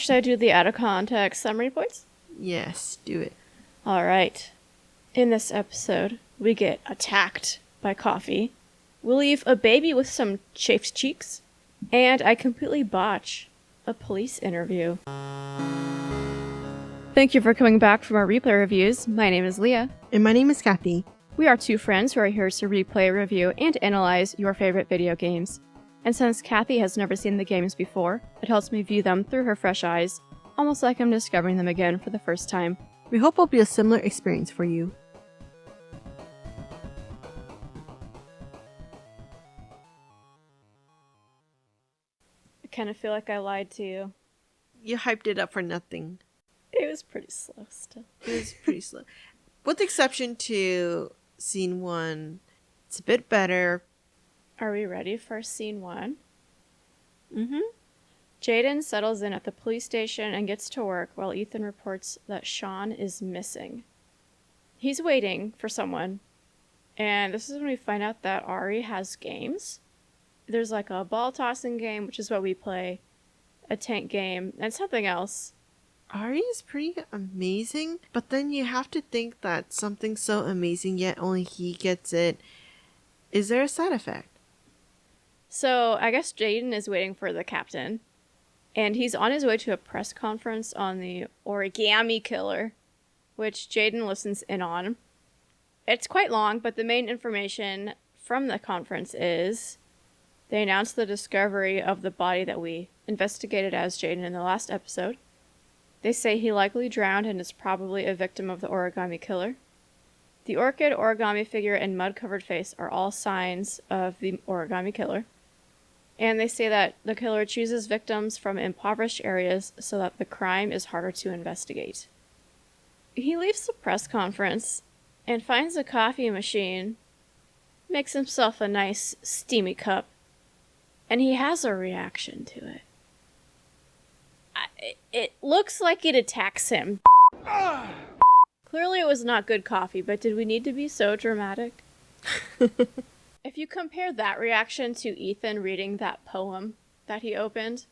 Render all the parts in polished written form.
should I do the out of context summary points? Yes, do it. Alright. In this episode, we get attacked by coffee. We leave a baby with some chafed cheeks. And I completely botch a police interview. Thank you for coming back from our replay reviews. My name is Leah. And my name is Kathy. We are two friends who are here to replay, review, and analyze your favorite video games. And since Kathy has never seen the games before, it helps me view them through her fresh eyes, almost like I'm discovering them again for the first time. We hope it'll be a similar experience for you. I kind of feel like I lied to you. You hyped it up for nothing. It was pretty slow still. It was pretty slow. With the exception to scene 1, it's a bit better. Are we ready for scene 1? Mm-hmm. Jaden settles in at the police station and gets to work while Ethan reports that Sean is missing. He's waiting for someone, and this is when we find out that Ari has games. There's like a ball tossing game, which is what we play, a tank game, and something else. Ari is pretty amazing, but then you have to think that something so amazing yet only he gets it. Is there a side effect? So I guess Jaden is waiting for the captain, and he's on his way to a press conference on the origami killer, which Jaden listens in on. It's quite long, but the main information from the conference is they announce the discovery of the body that we investigated as Jaden in the last episode. They say he likely drowned and is probably a victim of the origami killer. The orchid, origami figure, and mud-covered face are all signs of the origami killer. And they say that the killer chooses victims from impoverished areas so that the crime is harder to investigate. He leaves the press conference and finds a coffee machine, makes himself a nice steamy cup, and he has a reaction to it. It looks like it attacks him. Clearly it was not good coffee, but did we need to be so dramatic? If you compare that reaction to Ethan reading that poem that he opened,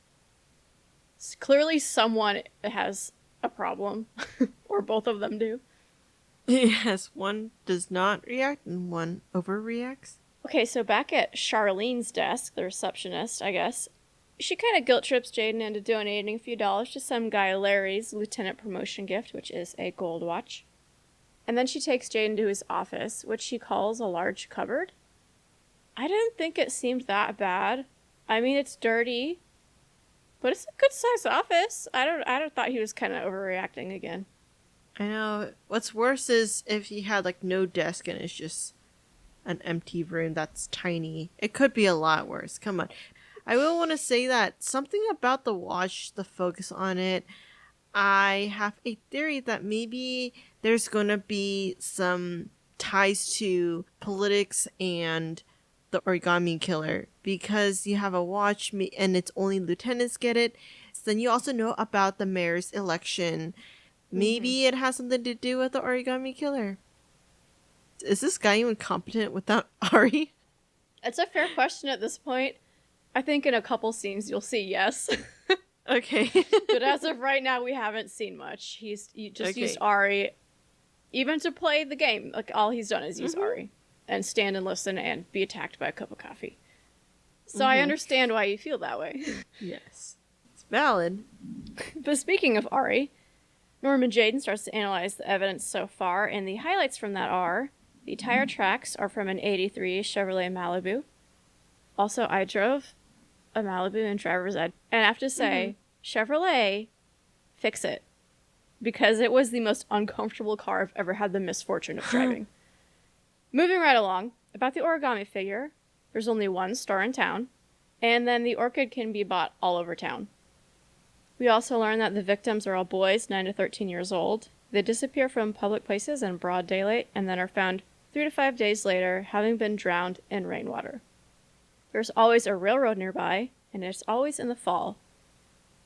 clearly someone has a problem, or both of them do. Yes, one does not react and one overreacts. Okay, so back at Charlene's desk, the receptionist, I guess, she kind of guilt trips Jaden into donating a few dollars to some guy Larry's lieutenant promotion gift, which is a gold watch. And then she takes Jaden to his office, which she calls a large cupboard. I didn't think it seemed that bad. I mean, it's dirty, but it's a good-sized office. I thought he was kind of overreacting again. I know. What's worse is if he had like no desk and it's just an empty room that's tiny. It could be a lot worse. Come on. I will want to say that something about the watch, the focus on it, I have a theory that maybe there's going to be some ties to politics and the origami killer, because you have a watch and it's only lieutenants get it. So then you also know about the mayor's election. Maybe it has something to do with the origami killer. Is this guy even competent without Ari? It's a fair question at this point. I think in a couple scenes you'll see yes. Okay. But as of right now, we haven't seen much. He's used Ari, even to play the game. Like, all he's done is use Ari and stand and listen and be attacked by a cup of coffee. So I understand why you feel that way. Yes. It's valid. But speaking of Ari, Norman Jaden starts to analyze the evidence so far, and the highlights from that are the tire tracks are from an 83 Chevrolet Malibu. Also, I drove a Malibu in driver's ed, and I have to say, Chevrolet, fix it. Because it was the most uncomfortable car I've ever had the misfortune of driving. Moving right along, about the origami figure, there's only one store in town, and then the orchid can be bought all over town. We also learn that the victims are all boys, 9 to 13 years old. They disappear from public places in broad daylight, and then are found 3 to 5 days later, having been drowned in rainwater. There's always a railroad nearby, and it's always in the fall.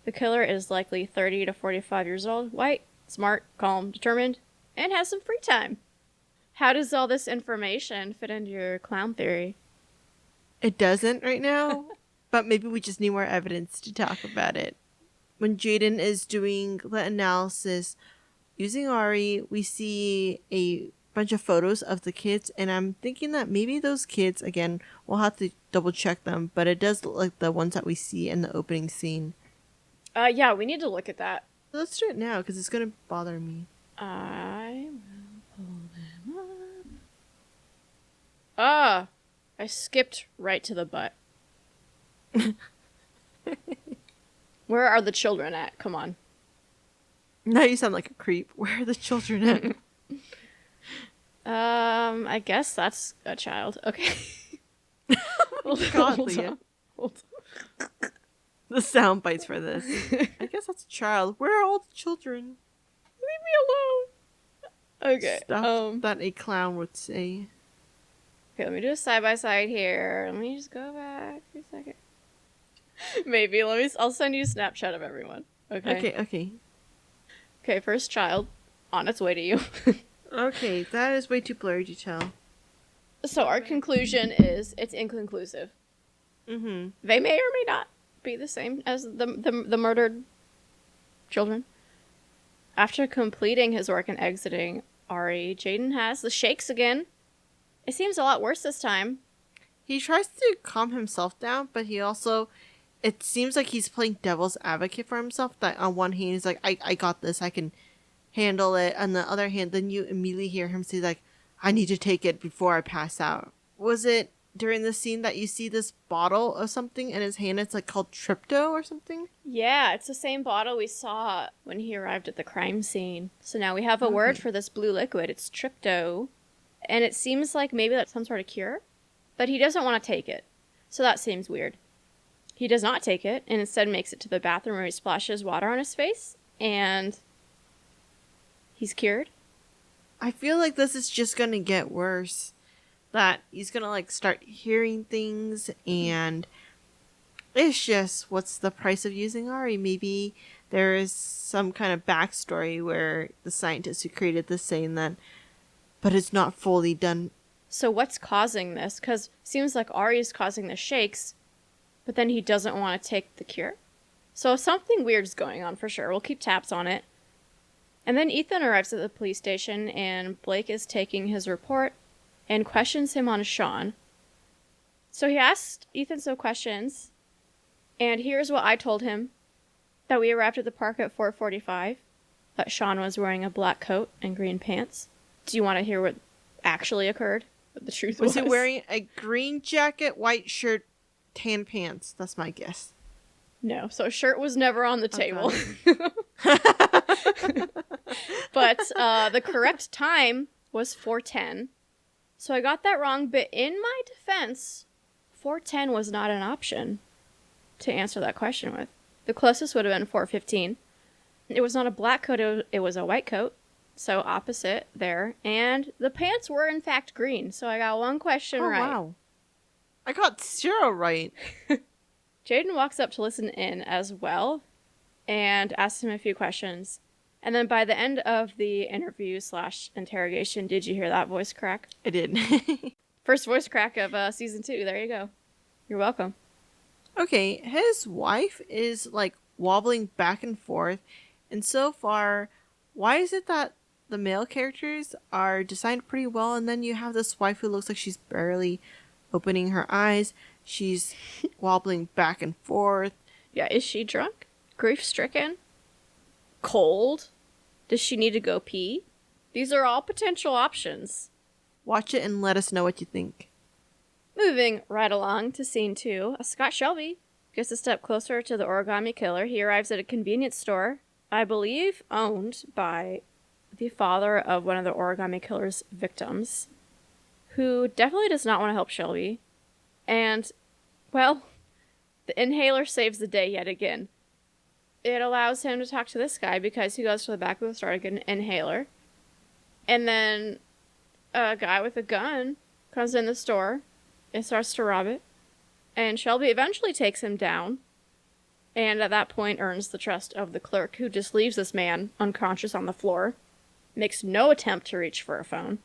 The killer is likely 30 to 45 years old, white, smart, calm, determined, and has some free time. How does all this information fit into your clown theory? It doesn't right now, but maybe we just need more evidence to talk about it. when Jaden is doing the analysis using Ari, we see a bunch of photos of the kids, and I'm thinking that maybe those kids, again, we'll have to double check them, but it does look like the ones that we see in the opening scene. Yeah, we need to look at that. Let's do it now, because it's going to bother me. I will pull them up. Ah! I skipped right to the butt. Where are the children at? Come on. Now you sound like a creep. Where are the children at? I guess that's a child. Okay. God, Leah. The sound bites for this. I guess that's a child. Where are all the children? Leave me alone. Okay. Stuff that a clown would say. Okay, let me do a side by side here. Let me just go back for a second. Maybe I'll send you a Snapchat of everyone. Okay. Okay. Okay, first child on its way to you. Okay, that is way too blurry to tell. So our conclusion is it's inconclusive. Mm-hmm. They may or may not be the same as the murdered children. After completing his work and exiting Ari, Jaden has the shakes again. It seems a lot worse this time. He tries to calm himself down, but he also... It seems like he's playing devil's advocate for himself. That on one hand, he's like, I got this, I can handle it. On the other hand, then you immediately hear him say, like, I need to take it before I pass out. Was it during the scene that you see this bottle of something in his hand? It's like called Trypto or something? Yeah, it's the same bottle we saw when he arrived at the crime scene. So now we have a word for this blue liquid. It's Trypto. And it seems like maybe that's some sort of cure. But he doesn't want to take it. So that seems weird. He does not take it, and instead makes it to the bathroom where he splashes water on his face, and he's cured. I feel like this is just gonna get worse. That he's gonna, like, start hearing things, and it's just, what's the price of using Ari? Maybe there is some kind of backstory where the scientists who created this saying that, but it's not fully done. So what's causing this? Because it seems like Ari is causing the shakes, but then he doesn't want to take the cure. So something weird is going on for sure. We'll keep tabs on it. And then Ethan arrives at the police station, and Blake is taking his report and questions him on Sean. So he asked Ethan some questions, and here's what I told him. That we arrived at the park at 4:45, that Sean was wearing a black coat and green pants. Do you want to hear what actually occurred? What the truth was? Was he wearing a green jacket, white shirt, tan pants? That's my guess. No, so shirt was never on the table. But the correct time was 4:10. So I got that wrong, but in my defense, 4:10 was not an option to answer that question with. The closest would have been 4:15. It was not a black coat, it was a white coat. So opposite there. And the pants were in fact green, so I got one question right. Wow. I got 0 right. Jaden walks up to listen in as well and asks him a few questions. And then by the end of the interview/interrogation, did you hear that voice crack? I did. First voice crack of season 2. There you go. You're welcome. Okay, his wife is, like, wobbling back and forth. And so far, why is it that the male characters are designed pretty well, and then you have this wife who looks like she's barely opening her eyes? She's wobbling back and forth. Yeah, is she drunk? Grief-stricken? Cold? Does she need to go pee? These are all potential options. Watch it and let us know what you think. Moving right along to scene 2, Scott Shelby gets a step closer to the origami killer. He arrives at a convenience store, I believe owned by the father of one of the origami killer's victims, who definitely does not want to help Shelby. And, well, the inhaler saves the day yet again. It allows him to talk to this guy because he goes to the back of the store to get an inhaler. And then a guy with a gun comes in the store and starts to rob it. And Shelby eventually takes him down. And at that point earns the trust of the clerk, who just leaves this man unconscious on the floor. Makes no attempt to reach for a phone.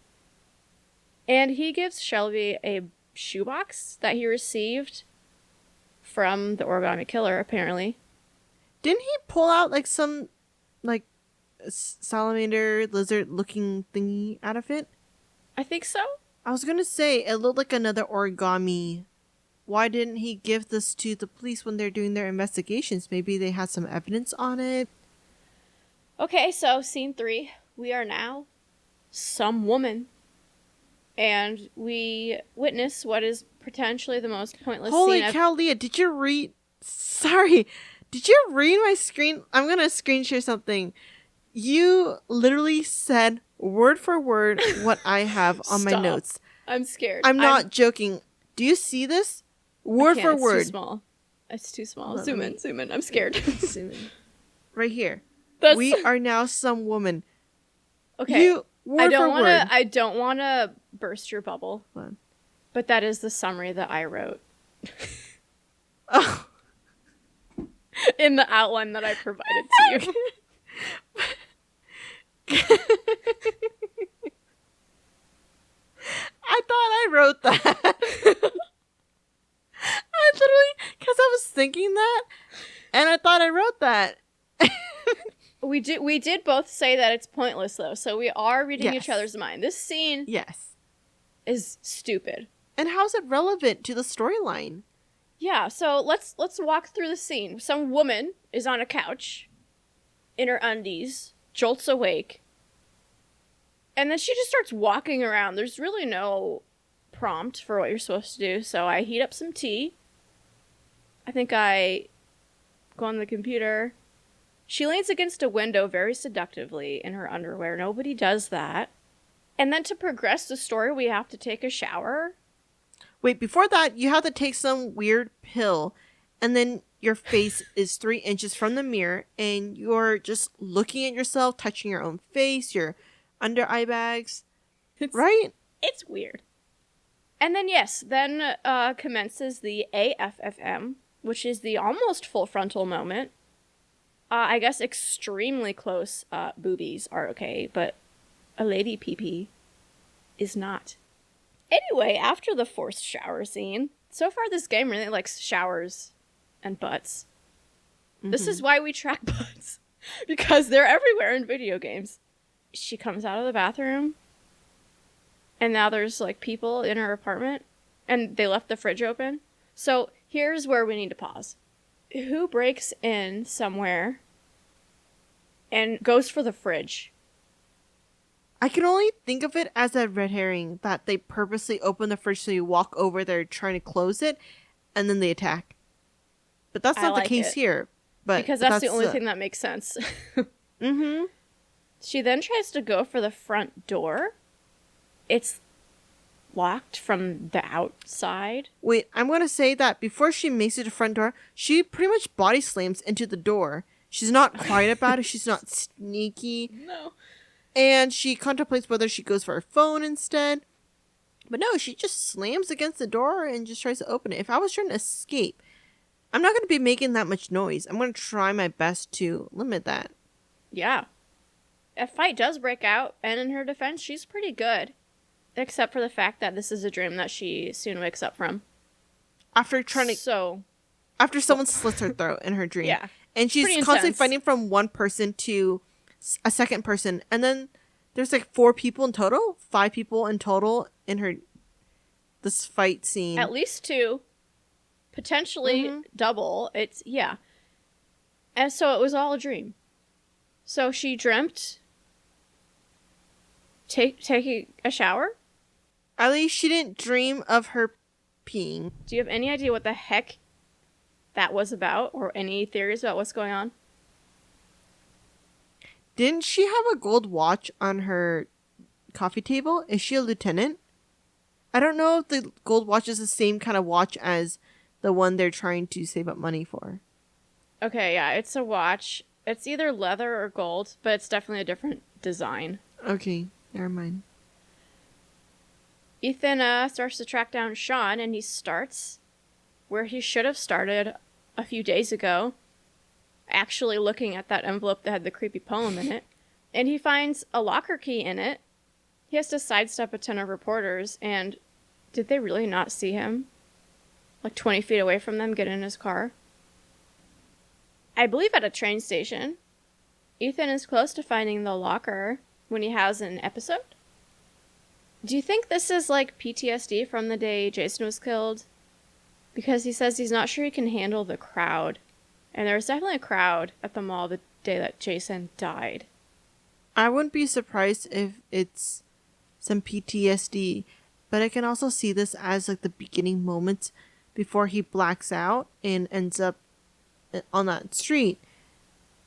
And he gives Shelby a shoebox that he received from the origami killer, apparently. Didn't he pull out like some like salamander lizard looking thingy out of it? I think so. I was gonna say it looked like another origami. Why didn't he give this to the police when they're doing their investigations? Maybe they had some evidence on it. Okay, so scene 3. We are now some woman. And we witness what is potentially the most pointless Holy scene. cow, Leah, did you read... Sorry, did you read my screen? I'm gonna screen share something. You literally said word for word what I have on my notes. I'm scared. I'm not joking. Do you see this? Word for word. It's too small. It's too small. Zoom in. I'm scared. Zoom in. Right here. That's... We are now some woman. Okay. Word for word. I don't want to burst your bubble. What? But that is the summary that I wrote. Oh. In the outline that I provided to you. I thought I wrote that. I literally, because I was thinking that, and I thought I wrote that. We did both say that it's pointless, though, so we are reading each other's mind. This scene is stupid. And how's it relevant to the storyline? Yeah, so let's walk through the scene. Some woman is on a couch in her undies, jolts awake, and then she just starts walking around. There's really no prompt for what you're supposed to do, so I heat up some tea. I think I go on the computer. She leans against a window very seductively in her underwear. Nobody does that. And then to progress the story, we have to take a shower. Wait, before that, you have to take some weird pill, and then your face is 3 inches from the mirror, and you're just looking at yourself, touching your own face, your under eye bags. Right? It's weird. And then, then commences the AFFM, which is the almost full frontal moment. I guess extremely close boobies are okay, but a lady pee-pee is not. Anyway, after the forced shower scene, so far this game really likes showers and butts. Mm-hmm. This is why we track butts, because they're everywhere in video games. She comes out of the bathroom, and now there's like people in her apartment, and they left the fridge open. So here's where we need to pause. Who breaks in somewhere and goes for the fridge? I can only think of it as a red herring that they purposely open the fridge so you walk over there trying to close it, and then they attack. But that's not the case here. Because that's the only thing that makes sense. Mm-hmm. She then tries to go for the front door. It's locked from the outside. Wait, I'm going to say that before she makes it to the front door, she pretty much body slams into the door. She's not quiet about it. She's not sneaky. No. And she contemplates whether she goes for her phone instead. But no, she just slams against the door and just tries to open it. If I was trying to escape, I'm not going to be making that much noise. I'm going to try my best to limit that. Yeah. A fight does break out, and in her defense, she's pretty good. Except for the fact that this is a dream that she soon wakes up from. After someone slits her throat in her dream. Yeah. And she's constantly fighting from one person to a second person. And then there's like 4 people in total? 5 people in total in this fight scene. At least 2. Potentially double. And so it was all a dream. So she dreamt taking a shower? At least she didn't dream of her peeing. Do you have any idea what the heck that was about, or any theories about what's going on? Didn't she have a gold watch on her coffee table? Is she a lieutenant? I don't know if the gold watch is the same kind of watch as the one they're trying to save up money for. Okay, yeah, it's a watch. It's either leather or gold, but it's definitely a different design. Okay, never mind. Ethan starts to track down Sean, and he starts where he should have started a few days ago, actually looking at that envelope that had the creepy poem in it. And he finds a locker key in it. He has to sidestep a ton of reporters, and did they really not see him? Like 20 feet away from them, get in his car? I believe at a train station. Ethan is close to finding the locker when he has an episode. Do you think this is like PTSD from the day Jason was killed? Because he says he's not sure he can handle the crowd. And there was definitely a crowd at the mall the day that Jason died. I wouldn't be surprised if it's some PTSD, but I can also see this as like the beginning moments before he blacks out and ends up on that street.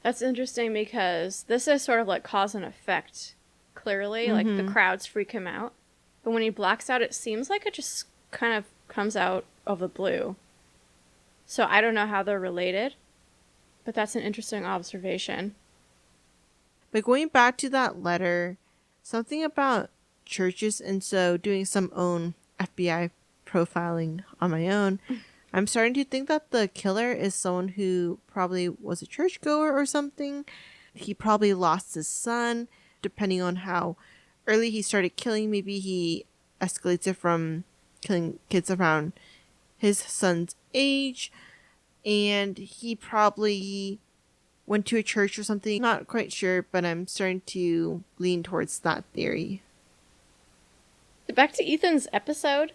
That's interesting because this is sort of like cause and effect, clearly. Like the crowds freak him out. But when he blacks out, it seems like it just kind of comes out of the blue. So I don't know how they're related, but that's an interesting observation. But going back to that letter, something about churches, and so doing some own FBI profiling on my own, I'm starting to think that the killer is someone who probably was a churchgoer or something. He probably lost his son, depending on how early he started killing. Maybe he escalates it from killing kids around his son's age, and he probably went to a church or something. Not quite sure, but I'm starting to lean towards that theory. Back to Ethan's episode.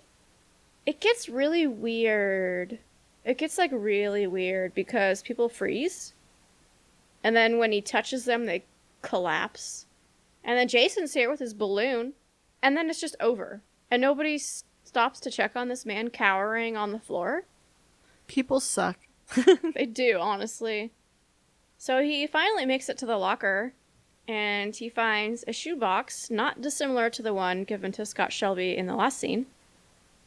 It gets really weird. It gets like really weird because people freeze. And then when he touches them, they collapse. And then Jason's here with his balloon. And then it's just over. And nobody stops to check on this man cowering on the floor. People suck. They do, honestly. So he finally makes it to the locker. And he finds a shoebox not dissimilar to the one given to Scott Shelby in the last scene.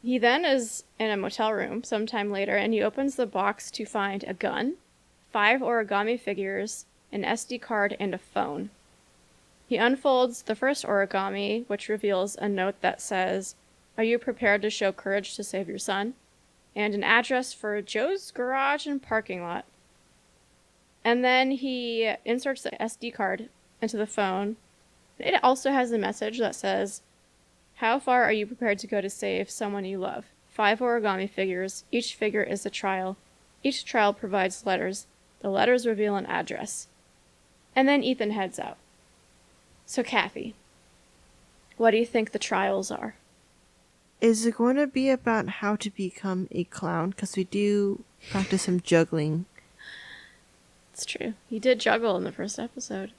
He then is in a motel room sometime later, and he opens the box to find a gun, 5 origami figures, an SD card, and a phone. He unfolds the first origami, which reveals a note that says, "Are you prepared to show courage to save your son?" and an address for Joe's garage and parking lot. And then he inserts the SD card into the phone. It also has a message that says, "How far are you prepared to go to save someone you love? 5 origami figures. Each figure is a trial. Each trial provides letters. The letters reveal an address." And then Ethan heads out. So Kathy, what do you think the trials are? Is it going to be about how to become a clown? Because we do practice some juggling. It's true. He did juggle in the first episode.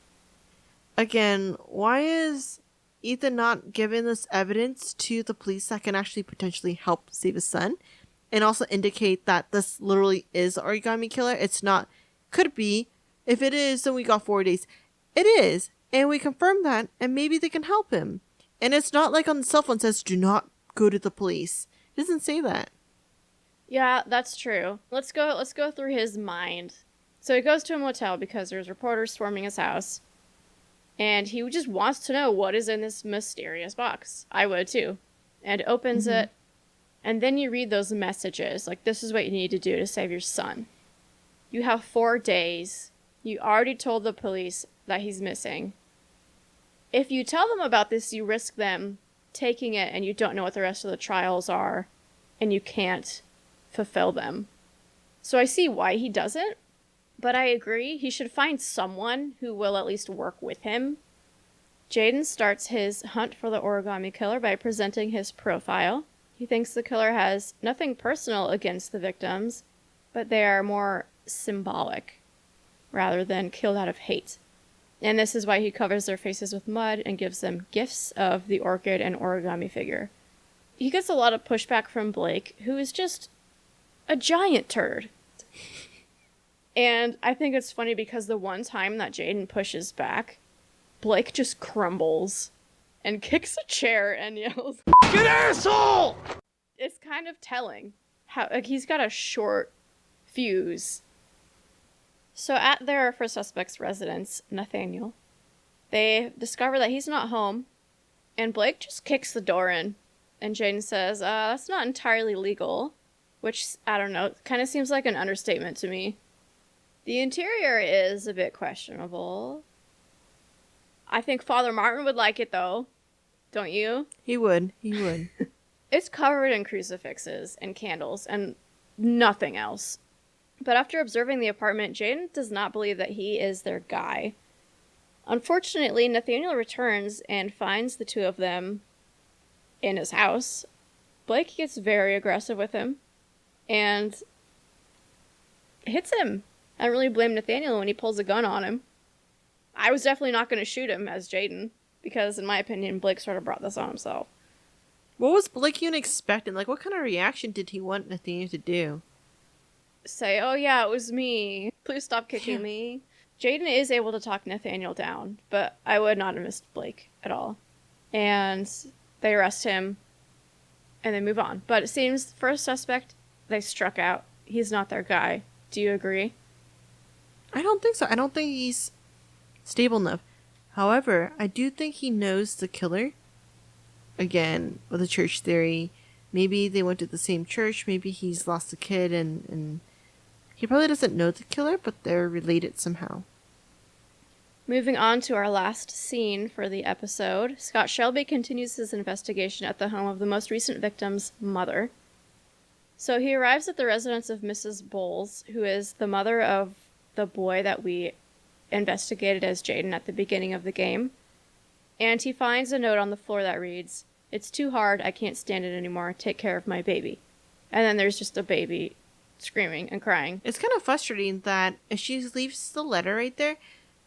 Again, why is Ethan not giving this evidence to the police that can actually potentially help save his son? And also indicate that this literally is Origami Killer. It's not, could be. If it is, then we got 4 days. It is. And we confirm that, and maybe they can help him. And it's not like on the cell phone says, "Do not go to the police." It doesn't say that. Yeah, that's true. Let's go through his mind. So he goes to a motel because there's reporters swarming his house. And he just wants to know what is in this mysterious box. I would too. And opens it. And then you read those messages. Like, this is what you need to do to save your son. You have 4 days. You already told the police that he's missing. If you tell them about this, you risk them taking it and you don't know what the rest of the trials are. And you can't fulfill them. So I see why he does it. But I agree, he should find someone who will at least work with him. Jaden starts his hunt for the Origami Killer by presenting his profile. He thinks the killer has nothing personal against the victims, but they are more symbolic, rather than killed out of hate. And this is why he covers their faces with mud and gives them gifts of the orchid and origami figure. He gets a lot of pushback from Blake, who is just a giant turd. And I think it's funny because the one time that Jaden pushes back, Blake just crumbles and kicks a chair and yells, "Get asshole!" It's kind of telling how, like, he's got a short fuse. So at their first suspect's residence, Nathaniel, they discover that he's not home, and Blake just kicks the door in. And Jaden says, that's not entirely legal, which, I don't know, kind of seems like an understatement to me. The interior is a bit questionable. I think Father Martin would like it, though. Don't you? He would. He would. It's covered in crucifixes and candles and nothing else. But after observing the apartment, Jaden does not believe that he is their guy. Unfortunately, Nathaniel returns and finds the two of them in his house. Blake gets very aggressive with him and hits him. I don't really blame Nathaniel when he pulls a gun on him. I was definitely not going to shoot him as Jaden, because in my opinion, Blake sort of brought this on himself. What was Blake even expecting? Like, what kind of reaction did he want Nathaniel to do? Say, oh yeah, it was me. Please stop kicking me. Jaden is able to talk Nathaniel down, but I would not have missed Blake at all. And they arrest him, and they move on. But it seems, first suspect, they struck out. He's not their guy. Do you agree? I don't think so. I don't think he's stable enough. However, I do think he knows the killer. Again, with the church theory, maybe they went to the same church. Maybe he's lost a kid and he probably doesn't know the killer, but they're related somehow. Moving on to our last scene for the episode, Scott Shelby continues his investigation at the home of the most recent victim's mother. So he arrives at the residence of Mrs. Bowles, who is the mother of the boy that we investigated as Jaden at the beginning of the game. And he finds a note on the floor that reads, "It's too hard, I can't stand it anymore, take care of my baby." And then there's just a baby screaming and crying. It's kind of frustrating that if she leaves the letter right there,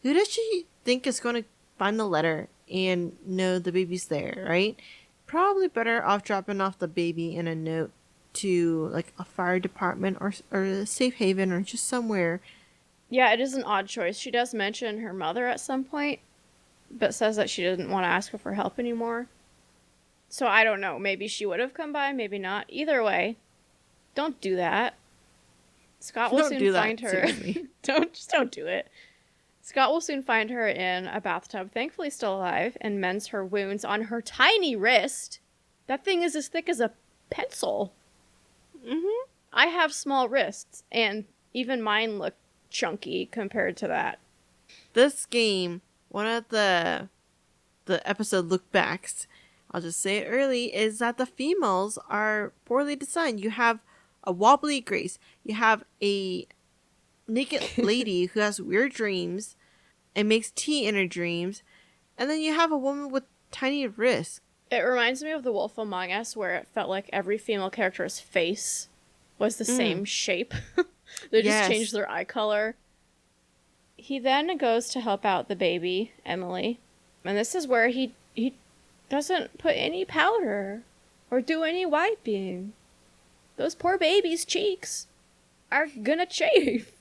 who does she think is going to find the letter and know the baby's there, right? Probably better off dropping off the baby in a note to like a fire department or a safe haven or just somewhere. Yeah, it is an odd choice. She does mention her mother at some point, but says that she didn't want to ask her for help anymore. So I don't know. Maybe she would have come by, maybe not. Either way, don't do that. Scott will soon find her. Don't do it. Scott will soon find her in a bathtub, thankfully still alive, and mends her wounds on her tiny wrist. That thing is as thick as a pencil. Mm-hmm. I have small wrists, and even mine look chunky compared to that. This game, one of the episode look backs, I'll just say it early, is that the females are poorly designed. You have a wobbly Grace. You have a naked lady who has weird dreams and makes tea in her dreams. And then you have a woman with tiny wrists. It reminds me of The Wolf Among Us, where it felt like every female character's face was the same shape. They just changed their eye color. He then goes to help out the baby, Emily. And this is where he doesn't put any powder or do any wiping. Those poor baby's cheeks are gonna chafe.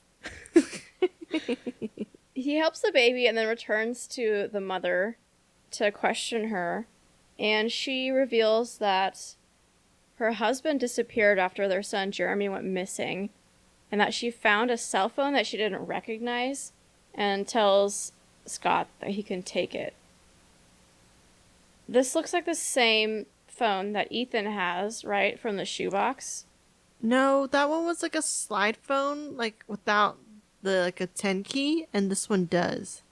He helps the baby and then returns to the mother to question her. And she reveals that her husband disappeared after their son Jeremy went missing, and that she found a cell phone that she didn't recognize, and tells Scott that he can take it. This looks like the same phone that Ethan has, right, from the shoebox? No, that one was like a slide phone, like without a 10 key, and this one does.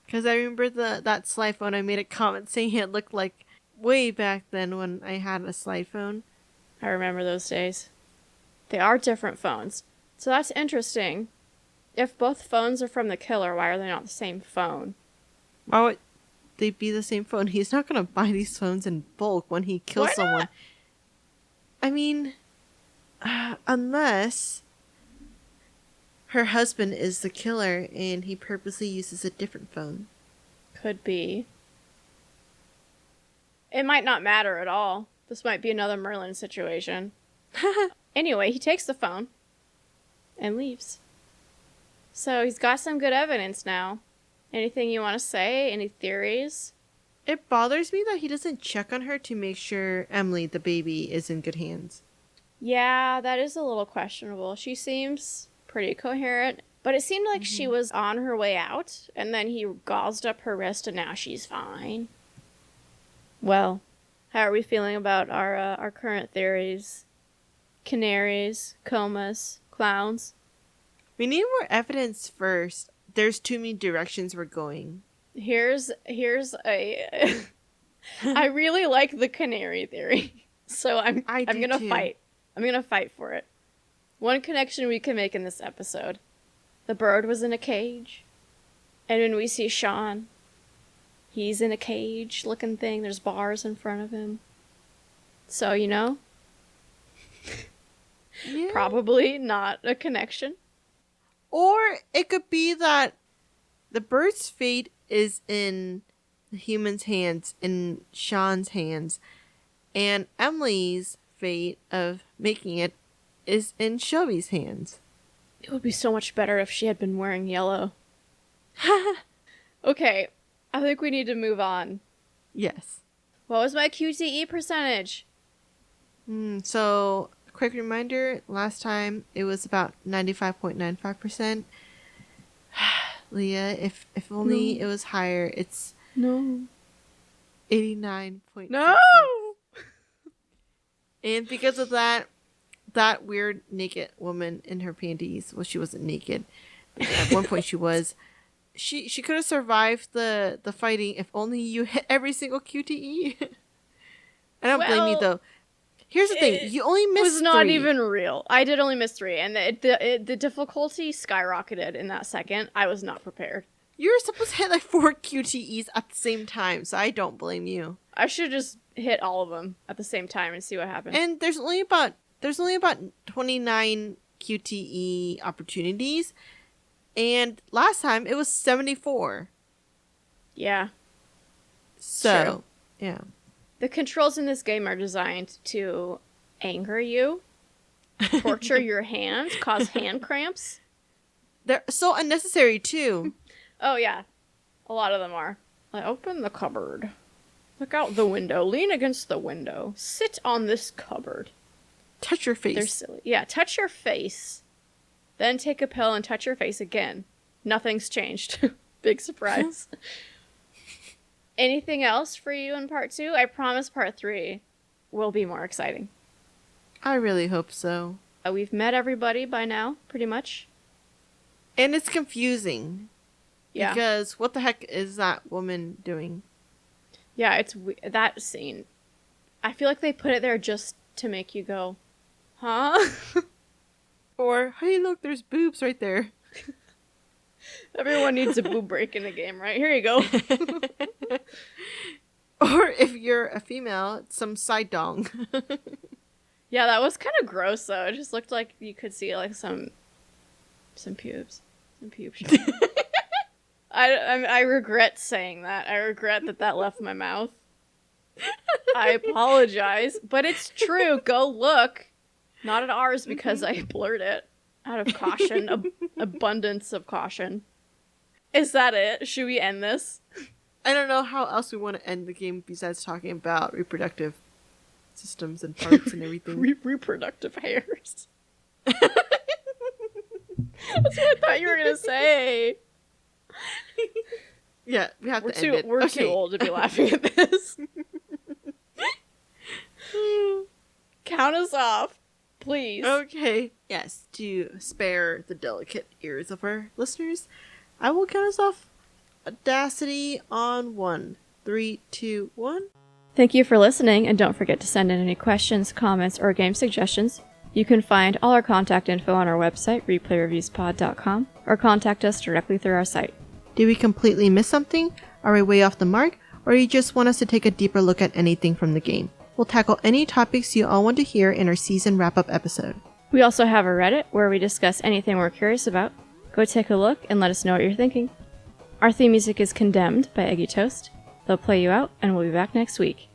Because I remember that slide phone, I made a comment saying it looked like way back then when I had a slide phone. I remember those days. They are different phones. So that's interesting. If both phones are from the killer, why are they not the same phone? Why would they be the same phone? He's not going to buy these phones in bulk when he kills someone. I mean, unless her husband is the killer and he purposely uses a different phone. Could be. It might not matter at all. This might be another Merlin situation. Anyway, he takes the phone and leaves. So he's got some good evidence now. Anything you want to say? Any theories? It bothers me that he doesn't check on her to make sure Emily, the baby, is in good hands. Yeah, that is a little questionable. She seems pretty coherent, but it seemed like she was on her way out, and then he gauzed up her wrist, and now she's fine. Well, how are we feeling about our current theories? Canaries, comas, clowns? We need more evidence first. There's too many directions we're going. Here's a... I really like the canary theory, so I'm gonna fight. I'm gonna fight for it. One connection we can make in this episode. The bird was in a cage. And when we see Sean, he's in a cage looking thing. There's bars in front of him. So, you know, Yeah. probably not a connection. Or it could be that the bird's fate is in the human's hands, in Sean's hands, and Emily's fate of making it is in Shelby's hands. It would be so much better if she had been wearing yellow. Okay, I think we need to move on. Yes. What was my QTE percentage? So, quick reminder, last time it was about 95.95%. Leah, if only it was higher, it's No. 89.6. No! And because of that weird naked woman in her panties, well, she wasn't naked, but at one point she was. She could have survived the fighting if only you hit every single QTE. I don't blame you though. Here's the thing: you only missed. It was not 3. even real. I did only miss 3, and the difficulty skyrocketed in that second. I was not prepared. You were supposed to hit like 4 QTEs at the same time, so I don't blame you. I should just hit all of them at the same time and see what happens. And there's only about 29 QTE opportunities, and last time it was 74. Yeah. So, True. yeah. The controls in this game are designed to anger you, torture your hand, cause hand cramps. They're so unnecessary too. Oh, yeah. A lot of them are. Like, open the cupboard. Look out the window. Lean against the window. Sit on this cupboard. Touch your face. They're silly. Yeah, touch your face. Then take a pill and touch your face again. Nothing's changed. Big surprise. Anything else for you in part 2? I promise part 3 will be more exciting. I really hope so. We've met everybody by now, pretty much. And it's confusing. Yeah. Because what the heck is that woman doing? Yeah, it's that scene. I feel like they put it there just to make you go, huh? Or, hey, look, there's boobs right there. Everyone needs a boob break in the game, right? Here you go. Or if you're a female, some side dong. Yeah, that was kind of gross, though. It just looked like you could see, like, some pubes. Some pubes. I regret saying that. I regret that left my mouth. I apologize, but it's true. Go look. Not at ours because I blurred it out of caution, abundance of caution. Is that it? Should we end this? I don't know how else we want to end the game besides talking about reproductive systems and parts and everything. Reproductive hairs. That's what I thought you were gonna say. Yeah, we have to end it. We're too old to be laughing at this. Count us off, please. Okay. Yes, to spare the delicate ears of our listeners, I will count us off. Audacity on 1. 3, 2, 1. Thank you for listening, and don't forget to send in any questions, comments, or game suggestions. You can find all our contact info on our website, replayreviewspod.com, or contact us directly through our site. Did we completely miss something? Are we way off the mark? Or you just want us to take a deeper look at anything from the game? We'll tackle any topics you all want to hear in our season wrap-up episode. We also have a Reddit where we discuss anything we're curious about. Go take a look and let us know what you're thinking. Our theme music is Condemned by Eggy Toast. They'll play you out, and we'll be back next week.